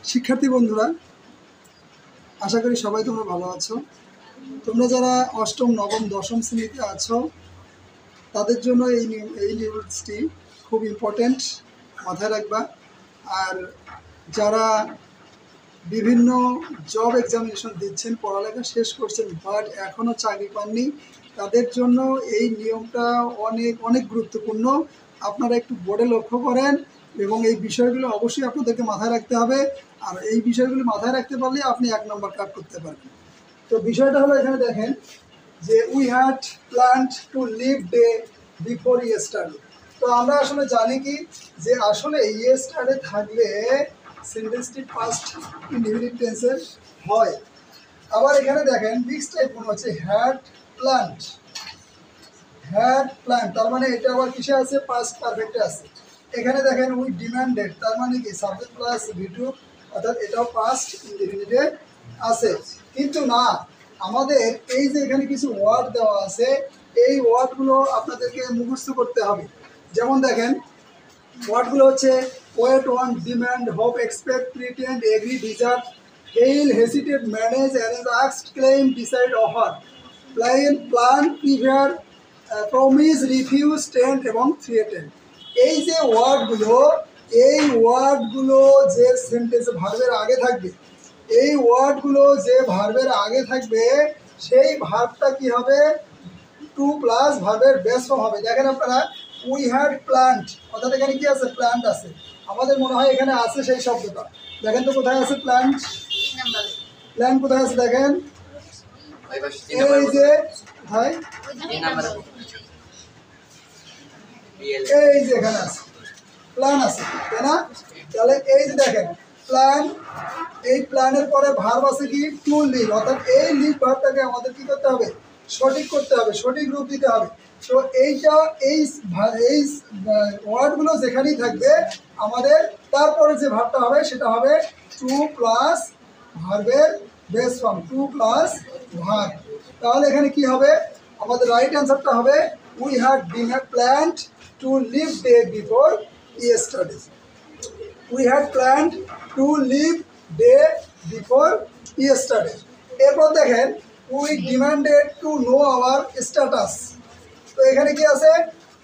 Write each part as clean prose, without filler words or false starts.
শিক্ষার্থী বন্ধুরা, আশা করি সবাই তোমরা ভালো আছো। তোমরা যারা অষ্টম, নবম, দশম শ্রেণীতে আছো তাদের জন্য এই নিউজটি খুব ইম্পর্ট্যান্ট, মাথায় রাখবা। আর যারা বিভিন্ন জব এক্সামিনেশন দিচ্ছেন, পড়ালেখা শেষ করছেন বাট এখনও চাকরি পাননি, তাদের জন্য এই নিয়মটা অনেক অনেক গুরুত্বপূর্ণ। আপনারা একটু বোর্ডে লক্ষ্য করেন এবং এই বিষয়গুলো অবশ্যই আপনাদেরকে মাথায় রাখতে হবে। আর এই বিষয়গুলো মাথায় রাখতে পারলে আপনি 1 নম্বর কাট করতে পারবেন। তো বিষয়টা হলো, এখানে দেখেন যে we had planned to leave day before yesterday. তো আমরা আসলে জানি কি যে আসলে ইয়েস্টারডে থাকলে সেন্টেন্সটি পাস্ট ইনডিফিনিট টেন্সের হয়। আবার এখানে দেখেন মিক্সড টাইপ মনে হচ্ছে, হ্যাড প্ল্যান্ড, তার মানে এটা আবার কিসে আছে? পাস্ট পারফেক্টে আছে। এখানে দেখেন উই ডিমান্ডেড, তার মানে কি সাবজেক্ট প্লাস ভিটু, অর্থাৎ এটাও পাস্ট ইনডিফিনিটে আছে। কিন্তু না, আমাদের এই যে এখানে কিছু ওয়ার্ড দেওয়া আছে, এই ওয়ার্ডগুলো আপনাদেরকে মুখস্থ করতে হবে। যেমন দেখেন ওয়ার্ডগুলো হচ্ছে wait, want, demand, hope, expect, pretend, agree, deserve, hail, hesitate, manage, arrange, ask, claim, decide, offer, plan, prepare, promise, refuse, tend এবং থ্রিয়েটেন। এই যে ওয়ার্ডগুলো, এই ওয়ার্ডগুলো যে সেন্টেন্সে ভার্বের আগে থাকবে, এই ওয়ার্ডগুলো যে ভার্বের আগে থাকবে সেই ভার্বটা কি হবে? টু প্লাস ভার্বের বেস ফর্ম হবে। দেখেন আপনারা, উই হ্যাড প্ল্যান্ট, অর্থাৎ এখানে কি আছে? প্ল্যান্ট আছে। আমাদের মনে হয় এখানে আছে সেই শব্দটা। দেখেন তো কোথায় আছে প্ল্যান্ট? প্ল্যান্ট কোথায় আছে দেখেন? এই যে কোথায়? এই যে এখানে আছে, প্ল্যান আছে, তাই না? তাহলে এই যে দেখেন প্ল্যান, এই প্ল্যানের পরে ভার্ব আছে কি? টু লিভ, অর্থাৎ এই লিভ ভার্বটাকে আমাদের কি করতে হবে? সঠিক করতে হবে, সঠিক রূপ দিতে হবে। তো এইটা এই ওয়ার্ডগুলো যেখানেই থাকবে আমাদের তারপরে যে ভার্বটা হবে সেটা হবে টু প্লাস ভার্বের base form, to plus verb. তাহলে এখানে কি হবে? আমাদের রাইট অ্যান্সারটা হবে we had planned to leave day before yesterday. We had planned to leave day before yesterday. এরপর দেখেন we demanded to know our status. তো এখানে কি আছে?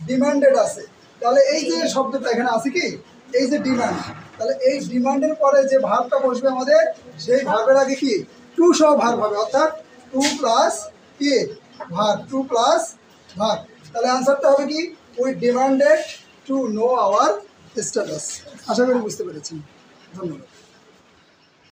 ডিমান্ডেড আছে। তাহলে এই যে শব্দটা এখানে আছে কি? এই যে ডিমান্ড, তাহলে এই ডিমান্ডের পরে যে ভার্বটা বসবে আমাদের, সেই ভার্বের আগে কি? টু সহ ভার্ব হবে, অর্থাৎ টু প্লাস কি? Verb, to plus verb. তাহলে আনসারটা হবে কি? We demanded to know our status. আশা করি বুঝতে পেরেছেন। ধন্যবাদ।